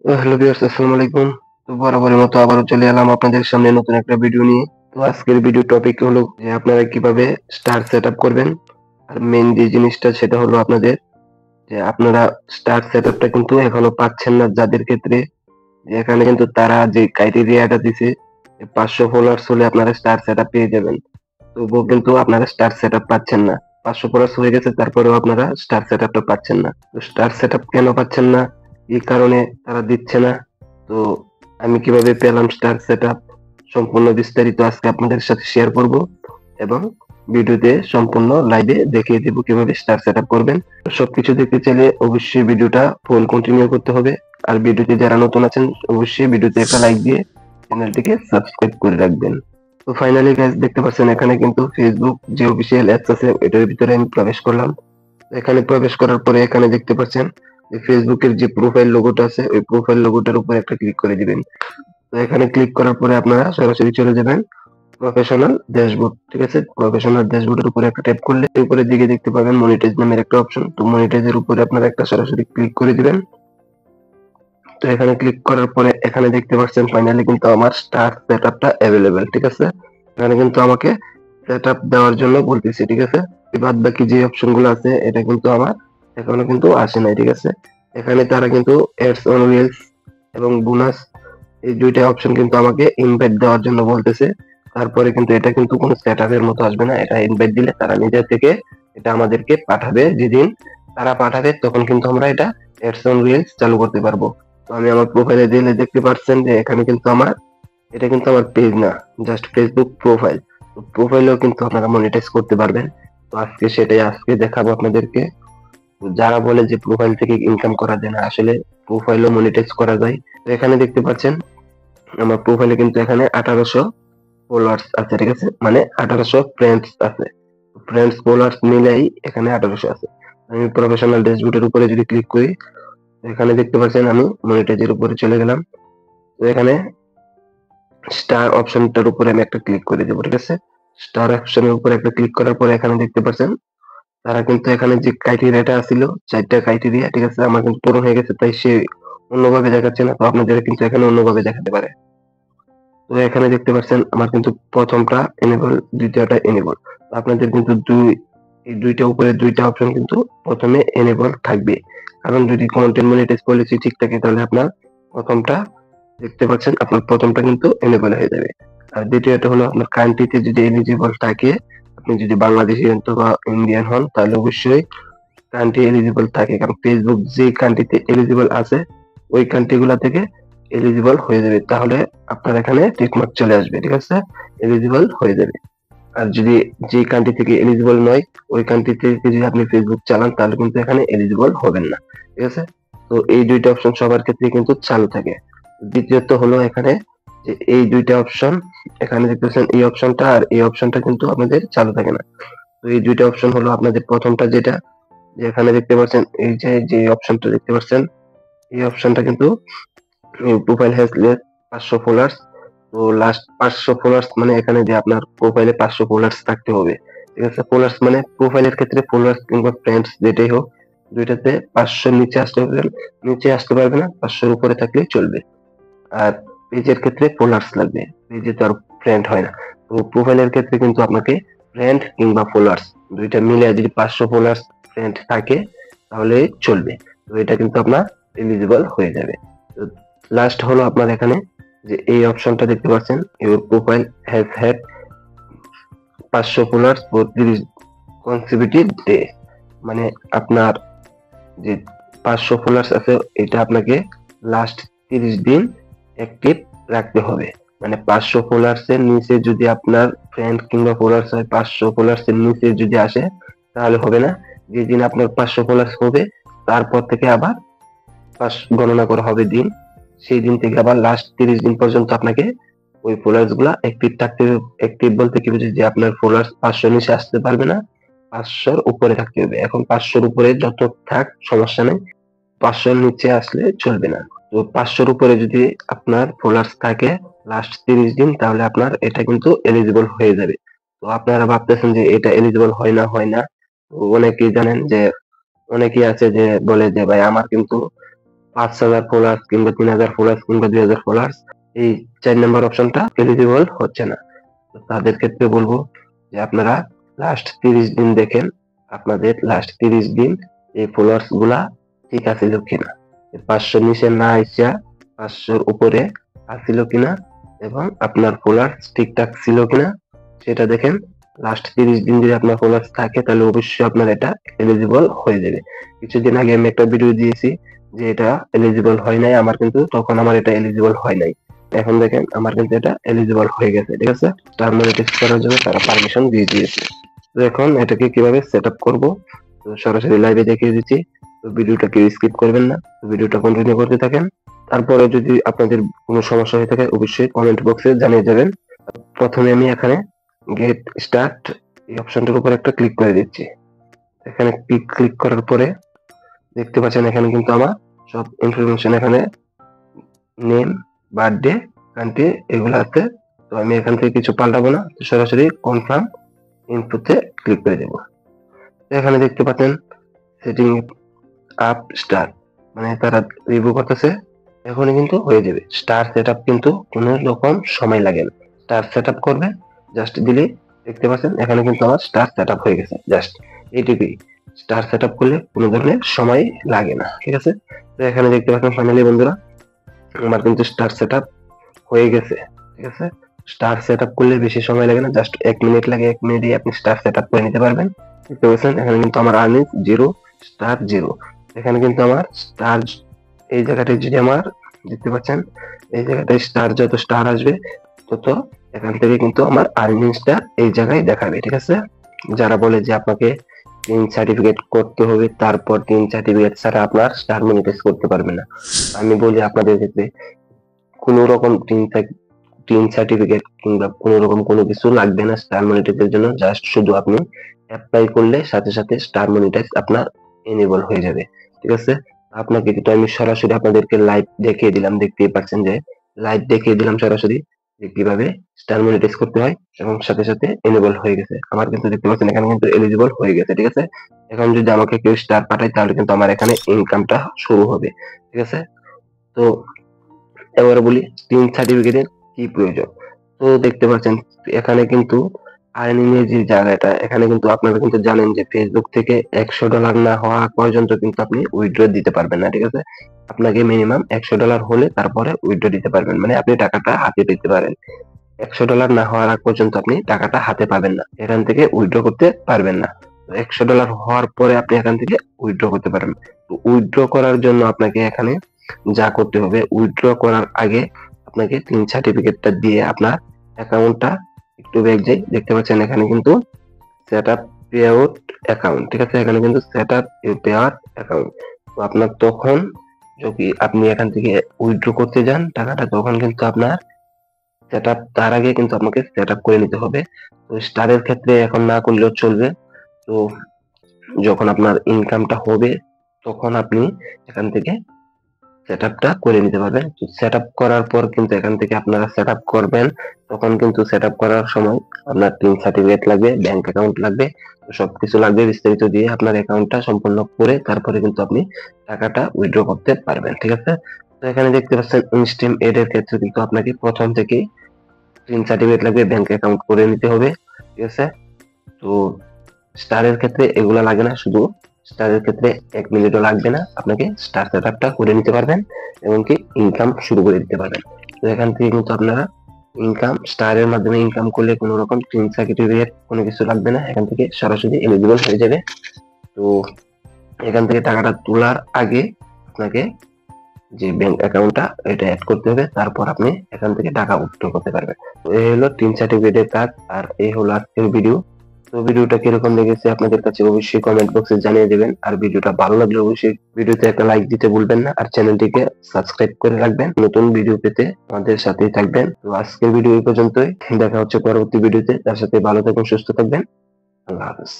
Hello viewers, আসসালামু আলাইকুম। তো বরাবরের মতো আবারও চলে এলাম আপনাদের সামনে নতুন একটা ভিডিও নিয়ে। তো আজকের ভিডিও টপিক হলো যে আপনারা কিভাবে স্টার সেটআপ করবেন। আর মেইন যে জিনিসটা সেটা হলো আপনাদের যে আপনারা স্টার সেটআপটা কিন্তু এখনো পাচ্ছেন না যাদের ক্ষেত্রে, যে এখানে কিন্তু তারা যে ক্রাইটেরিয়াটা দিছে যে 500 ফলোয়ার্স হলে আপনারা স্টার সেটআপ পেয়ে যাবেন। তবুও কিন্তু আপনারা স্টার সেটআপ পাচ্ছেন না। 500 ফলোয়ার্স হয়ে গেছে তারপরেও আপনারা স্টার সেটআপটা পাচ্ছেন না। তো স্টার সেটআপ কেন পাচ্ছেন না? এই কারণে তারা দিচ্ছে না। তো আমি কিভাবে পেলাম স্টার সেটআপ সম্পূর্ণ বিস্তারিত আজকে আপনাদের সাথে শেয়ার করব এবং ভিডিওতে সম্পূর্ণ লাইভে দেখিয়ে দেব কিভাবে স্টার সেটআপ করবেন। তো সবকিছু দেখতে চাইলে অবশ্যই ভিডিওটা ফুল কন্টিনিউ করতে হবে। আর ভিডিওতে যারা নতুন আছেন অবশ্যই ভিডিওতে একটা লাইক দিয়ে চ্যানেলটিকে সাবস্ক্রাইব করে রাখবেন। তো ফাইনালি গাইস দেখতে পাচ্ছেন এখানে কিন্তু ফেসবুক যে অফিসিয়াল অ্যাপস আছে এটার ভিতরে আমি প্রবেশ করলাম। এখানে প্রবেশ করার পরে এখানে দেখতে পাচ্ছেন যে ফেসবুকের যে প্রোফাইল লোগোটা আছে ওই প্রোফাইল লোগোটার উপর একটা ক্লিক করে দিবেন। তো এখানে ক্লিক করার পরে আপনারা সরাসরি চলে যাবেন প্রফেশনাল ড্যাশবোর্ড। ঠিক আছে, প্রফেশনাল ড্যাশবোর্ডের উপরে একটা ট্যাপ করলে উপরের দিকে দেখতে পাবেন মনিটাইজ নামের একটা অপশন। তো মনিটাইজের উপরে আপনারা একটা সরাসরি ক্লিক করে দিবেন। তো এখানে ক্লিক করার পরে এখানে দেখতে পাচ্ছেন ফাইনালি কিন্তু আমার স্টার সেটআপটা अवेलेबल। ঠিক আছে, এখানে কিন্তু আমাকে সেটআপ দেওয়ার জন্য বলতেছে। ঠিক আছে, বাদ বাকি যে অপশন গুলো আছে এটা কিন্তু আমার এখনো কিন্তু আসে নাই। ঠিক আছে, এখানে তারা কিন্তু অ্যাডস অন রিলস এবং বোনাস এই দুইটা অপশন কিন্তু আমাকে ইনভাইট দেওয়ার জন্য বলতেছে। তারপরে কিন্তু এটা কিন্তু কোনো সেটআপের মতো আসবে না, এটা ইনভাইট দিলে তারা নিজে থেকে এটা আমাদেরকে পাঠাবে। যেদিন তারা পাঠাবে তখন কিন্তু আমরা এটা অ্যাডস অন রিলস চালু করতে পারবো। তো আমি আমার প্রোফাইলে দিলে দেখতে পাচ্ছেন যে এখানে কিন্তু আমার এটা কিন্তু আমার পেজ না, জাস্ট ফেসবুক প্রোফাইল। প্রোফাইলেও কিন্তু আপনারা মনিটাইজ করতে পারবেন। তো আজকে দেখাবো আপনাদেরকে। তো যারা বলে যে প্রোফাইল থেকে ইনকাম করা যায় না, আসলে প্রোফাইলও মনিটাইজ করা যায়। তো এখানে দেখতে পাচ্ছেন আমার প্রোফাইলে কিন্তু এখানে 1800 ফলোয়ার্স আছে। ঠিক আছে, মানে 1800 ফ্রেন্ডস আছে। ফ্রেন্ডস ফলোয়ার্স মিলাই এখানে 1800 আছে। আমি প্রফেশনাল ড্যাশবোর্ডের উপরে যদি ক্লিক করি এখানে দেখতে পাচ্ছেন আমি মনিটাইজের উপরে চলে গেলাম। তো এখানে স্টার অপশনটার উপরে আমি একটা ক্লিক করে দেবো। ঠিক আছে, স্টার অপশনের উপরে একটা ক্লিক করার পরে এখানে দেখতে পাচ্ছেন তারা কিন্তু এখানে যে ক্রাইটেরিয়াটা ছিল 4টা ক্রাইটেরিয়া, ঠিক আছে, আমার কিন্তু পূরণ হয়ে গেছে তাই সে অন্যভাবে দেখাচ্ছে না। তো আপনাদের কিন্তু এখানে অন্যভাবে দেখাতে পারে। তো এখানে দেখতে পাচ্ছেন আমার কিন্তু প্রথমটা এনেবল, দ্বিতীয়টা এনেবল। আপনাদের কিন্তু এই দুইটা উপরে দুইটা অপশন কিন্তু প্রথমে এনেবল থাকবে, কারণ যদি কন্টেন্ট মনিটাইজ পলিসি ঠিক থাকে তাহলে আপনার প্রথমটা দেখতে পাচ্ছেন আপনার প্রথমটা কিন্তু এনেবল হয়ে যাবে। আর দ্বিতীয়টা হলো আপনার কান্ট্রিতে যদি এলিজিবল থাকে, আপনি যদি বাংলাদেশি অথবা ইন্ডিয়ান হন তাহলে অবশ্যই কান্ট্রি এলিজিবল থাকে, কারণ ফেসবুক যে কান্ট্রিতে এলিজিবল আছে ওই কান্ট্রি গুলা থেকে এলিজিবল হয়ে যাবে, তাহলে আপনার এখানে টিকমার্ক চলে আসবে। ঠিক আছে, এলিজিবল হয়ে যাবে। আর যদি যে কান্ট্রি থেকে এলিজিবল নয় ওই কান্ট্রি থেকে যদি আপনি ফেসবুক চালান তাহলে কিন্তু এখানে এলিজিবল হবেন না। ঠিক আছে, তো এই দুইটা অপশন সবার ক্ষেত্রে কিন্তু চালু থাকে। দ্বিতীয়ত হলো এখানে যে এই দুইটা অপশন এখানে দেখতেছেন এই অপশনটা আর এই অপশনটা কিন্তু আপনাদের চালু থাকে না। তো এই দুইটা অপশন হলো আপনাদের প্রথমটা যেটা যে এখানে দেখতে পাচ্ছেন এই যে অপশনটা দেখতে পাচ্ছেন এই অপশনটা কিন্তু প্রোফাইল হ্যাজ লেস 500 ফলোয়ার্স। তো লাস্ট 500 ফলোয়ার্স মানে এখানে যে আপনার প্রোফাইলে 500 ফলোয়ার্স থাকতে হবে। ঠিক আছে, ফলোয়ার্স মানে প্রোফাইলের ক্ষেত্রে ফলোয়ার্স কিংবা ফ্রেন্ডস যেটাই হোক দুইটাতে 500 নিচে আসতে পারবে না, 500 উপরে থাকলেই চলবে। আর পেজের ক্ষেত্রে ফলোয়ার্স লাগবে, পেজে তো আর ফ্রেন্ড হয় না। তো প্রোফাইলের ক্ষেত্রে কিন্তু আপনাকে ফ্রেন্ড কিংবা ফলোয়ার্স দুইটা মিলে যদি 500 ফলোয়ার্স ফ্রেন্ড থাকে তাহলে চলবে। তো এটা কিন্তু আপনার এলিজিবল হয়ে যাবে। তো লাস্ট হলো আপনার এখানে যে এই অপশনটা দেখতে পাচ্ছেন your profile has had 500 followers for 30 consecutive day, মানে আপনার যে 500 ফলোয়ার্স আছে এটা আপনাকে লাস্ট 30 দিন অ্যাক্টিভ রাখতে হবে। মানে 500 ফলোয়ার্স এর নিচে যদি আপনার ফ্রেন্ড কিংবা ফলোয়ার্স হয় 500 ফলোয়ার্স এর নিচে যদি আসে তাহলে হবে না। যেদিন আপনার 500 ফলোয়ার্স হবে তারপর থেকে আবার গণনা করা হবে দিন, সেই দিন থেকে আবার লাস্ট 30 দিন পর্যন্ত আপনাকে ওই ফলোয়ার্স গুলা অ্যাক্টিভ থাকতে হবে। অ্যাক্টিভ বলতে কি বুঝি যে আপনার ফলোয়ার্স 500 নিচে আসতে পারবে না, 500 উপরে থাকতে হবে। এখন 500 উপরে যত থাক সমস্যা নেই, 500 নিচে আসলে চলবে না। তো 500 উপরে যদি আপনার ফলোয়ার্স থাকে লাস্ট 30 দিন তাহলে আপনার এটা কিন্তু এলিজিবল হয়ে যাবে। তো আপনারা ভাবতেছেন যে এটা এলিজিবল হয় না। তো অনেকেই জানেন যে অনেকেই আছে যে বলে যে ভাই আমার কিন্তু 5,000 ফলোয়ার্স কিংবা 3,000 ফলোয়ার্স কিংবা 2,000 ফলোয়ার্স, এই 4 নম্বর অপশনটা এলিজিবল হচ্ছে না। তো তাদের ক্ষেত্রে বলবো যে আপনারা লাস্ট 30 দিন দেখেন, আপনাদের লাস্ট 30 দিন এই ফলোয়ার্স গুলা ঠিক আছিল কিনা, 500 নিচে না আইসা 500 উপরে আসছিল কিনা এবং আপনার ফলোয়ার্স ঠিকঠাক ছিল কিনা সেটা দেখেন। লাস্ট 30 দিন যদি আপনার ফলোয়ার্স থাকে তাহলে অবশ্যই আপনার এটা এলিজিবল হয়ে যাবে। কিছুদিন আগে আমি একটা ভিডিও দিয়েছি যে এটা এলিজিবল হয় নাই আমার, কিন্তু তখন আমার এটা এলিজিবল হয় নাই। এখন দেখেন আমার কিন্তু এটা এলিজিবল হয়ে গেছে, ঠিক আছে। স্টার মনিটাইজ করার জন্য তারা পারমিশন দিয়ে দিয়েছে। তো এখন এটাকে কিভাবে সেট আপ করবো, তো সরাসরি লাইভে দেখিয়ে দিচ্ছি। তো ভিডিওটা কেউ স্কিপ করবেন না, ভিডিওটা কন্টিনিউ করতে থাকেন। তারপরে যদি আপনাদের কোনো সমস্যা হয়ে থাকে অবশ্যই কমেন্ট বক্সে জানিয়ে যাবেন। প্রথমে আমি এখানে গেট স্টার্ট এই অপশনটার উপর একটা ক্লিক করে দিচ্ছি। এখানে ক্লিক করার পরে দেখতে পাচ্ছেন এখানে কিন্তু আমার সব ইনফরমেশন, এখানে নেম, বার্থডে, কান্ট্রি এগুলো আছে। তো আমি এখান থেকে কিছু পাল্টাবো না, সরাসরি কনফার্ম ইনপুটে ক্লিক করে দেবো। এখানে দেখতে পাচ্ছেন সেটিং আপ স্টার, মানে তারা রিভিউ করতেছে, এখনই কিন্তু হয়ে যাবে। স্টার সেট আপ কিন্তু কোনো রকম সময় লাগে না, স্টার সেট আপ করবে জাস্ট দিলে দেখতে পাচ্ছেন এখানে কিন্তু আমার স্টার সেট আপ হয়ে গেছে। জাস্ট এইটুকুই, স্টার সেট আপ করলে কোনো ধরনের সময় লাগে না, ঠিক আছে। তো এখানে দেখতে পাচ্ছেন ফাইনালি বন্ধুরা আমার কিন্তু স্টার সেট আপ হয়ে গেছে, ঠিক আছে। স্টার সেট আপ করলে বেশি সময় লাগে না, জাস্ট 1 মিনিট লাগে, 1 মিনিটে আপনি স্টার সেট আপ করে নিতে পারবেন। দেখতে পাচ্ছেন এখানে কিন্তু আমার আর্নিং 0 স্টার 0। এখানে কিন্তু আমার স্টার এই জায়গাটায় যদি আমার দেখতে পাচ্ছেন এই জায়গাটায় স্টার, যত স্টার আসবে তত এখান থেকে কিন্তু আমার আর্নিংসটা এই জায়গায় দেখাবে, ঠিক আছে। যারা বলে যে আপনাকে 3 সার্টিফিকেট করতে হবে, তারপর 3 সার্টিফিকেট ছাড়া আপনার স্টার মনিটাইজ করতে পারবে না, আমি বলি আপনাদের ক্ষেত্রে কোনো রকম 3 সার্টিফিকেট কিংবা কোনো রকম কোনো কিছু লাগবে না স্টার মনিটাইজের জন্য। জাস্ট শুধু আপনি অ্যাপ্লাই করলে সাথে সাথে স্টার মনিটাইজ আপনার এনেবল হয়ে যাবে, ঠিক আছে। আপনাকে কিন্তু আমি সরাসরি আপনাদেরকে লাইভ দেখিয়ে দিলাম, দেখতেই পাচ্ছেন যে লাইভ দেখিয়ে দিলাম সরাসরি যে কিভাবে স্টার মনিটাইজ করতে হয় এবং সাথে সাথে এনেবল হয়ে গেছে আমার, কিন্তু দেখতে পাচ্ছেন এখানে কিন্তু এলিজিবল হয়ে গেছে, ঠিক আছে। এখন যদি আমাকে কেউ স্টার পাঠায় তাহলে কিন্তু আমার এখানে ইনকামটা শুরু হবে, ঠিক আছে। তো এবারে বলি 3 সার্টিফিকেটের কি প্রয়োজন। তো দেখতে পাচ্ছেন এখানে কিন্তু আর্নিং এর যে জায়গাটা, এখানে কিন্তু আপনারা কিন্তু জানেন যে ফেসবুক থেকে $100 না হওয়া পর্যন্ত কিন্তু আপনি উইথড্র দিতে পারবেন না, ঠিক আছে। আপনাকে মিনিমাম $100 হলে তারপরে উইথড্র দিতে পারবেন, মানে আপনি টাকাটা হাতে পেতে পারেন। $100 না হওয়ার আগ পর্যন্ত আপনি টাকাটা হাতে পাবেন না, এখান থেকে উইথড্র করতে পারবেন না। $100 হওয়ার পরে আপনি এখান থেকে উইথড্র করতে পারবেন। তো উইথড্র করার জন্য আপনাকে এখানে যা করতে হবে, উইথড্র করার আগে আপনাকে 3 সার্টিফিকেটটা দিয়ে আপনার অ্যাকাউন্টটা একটু ব্যাক যাই, দেখতে পাচ্ছেন এখানে কিন্তু set up pay out account, ঠিক আছে। এখানে কিন্তু set up pay out account. তো আপনার তখন যদি আপনি এখান থেকে উইথড্র করতে যান টাকাটা, তখন কিন্তু আপনার সেট আপ, তার আগে কিন্তু আপনাকে সেট আপ করে নিতে হবে। তো স্টারের ক্ষেত্রে এখন না করলেও চলবে। তো যখন আপনার ইনকামটা হবে তখন আপনি এখান থেকে সেট আপটা করে নিতে পারবেন। তো সেট আপ করার পর কিন্তু এখান থেকে আপনারা সেট আপ করবেন, তখন কিন্তু সেট আপ করার সময় আপনার 3 সার্টিফিকেট লাগবে, ব্যাংক অ্যাকাউন্ট লাগবে, তো সবকিছু লাগবে বিস্তারিত দিয়ে আপনার অ্যাকাউন্টটা সম্পূর্ণ করে তারপরে কিন্তু আপনি টাকাটা উইথড্র করতে পারবেন, ঠিক আছে। তো এখানে দেখতে পাচ্ছেন ইনস্ট্রিম এড এর ক্ষেত্রে কিন্তু আপনাকে প্রথম থেকেই 3 সার্টিফিকেট লাগবে, ব্যাংক অ্যাকাউন্ট করে নিতে হবে, ঠিক আছে। তো স্টারের ক্ষেত্রে এগুলা লাগে না, শুধু স্টারের ক্ষেত্রে 1 মিনিটও লাগবে না, আপনাকে স্টার সেট আপটা করে নিতে পারবেন এমনকি ইনকাম শুরু করে দিতে পারবেন। তো এখান থেকে কিন্তু আপনারা ইনকাম স্টারের মাধ্যমে ইনকাম করলে কোনো রকম 3 সার্টিফিকেট কোনো কিছু লাগবে না, এখান থেকে সরাসরি এলিজিবল হয়ে যাবে। তো এখান থেকে টাকাটা তোলার আগে আপনাকে যে ব্যাংক অ্যাকাউন্টটা এটা অ্যাড করতে হবে, তারপর আপনি এখান থেকে টাকা উইথড্র করতে পারবেন। তো এই হলো 3 সার্টিফিকেটের কাজ, আর এই হলো আজকের ভিডিও। তো ভিডিওটা কিরকম লেগেছে আপনাদের কাছে অবশ্যই কমেন্ট বক্সে জানিয়ে দেবেন, আর ভিডিওটা ভালো লাগলে অবশ্যই ভিডিওতে একটা লাইক দিতে ভুলবেন না, আর চ্যানেলটিকে সাবস্ক্রাইব করে রাখবেন নতুন ভিডিও পেতে আমাদের সাথেই থাকবেন। তো আজকের ভিডিও এই পর্যন্তই, দেখা হচ্ছে পরবর্তী ভিডিওতে, তার সাথে ভালো থাকুন, সুস্থ থাকবেন, আল্লাহ হাফেজ।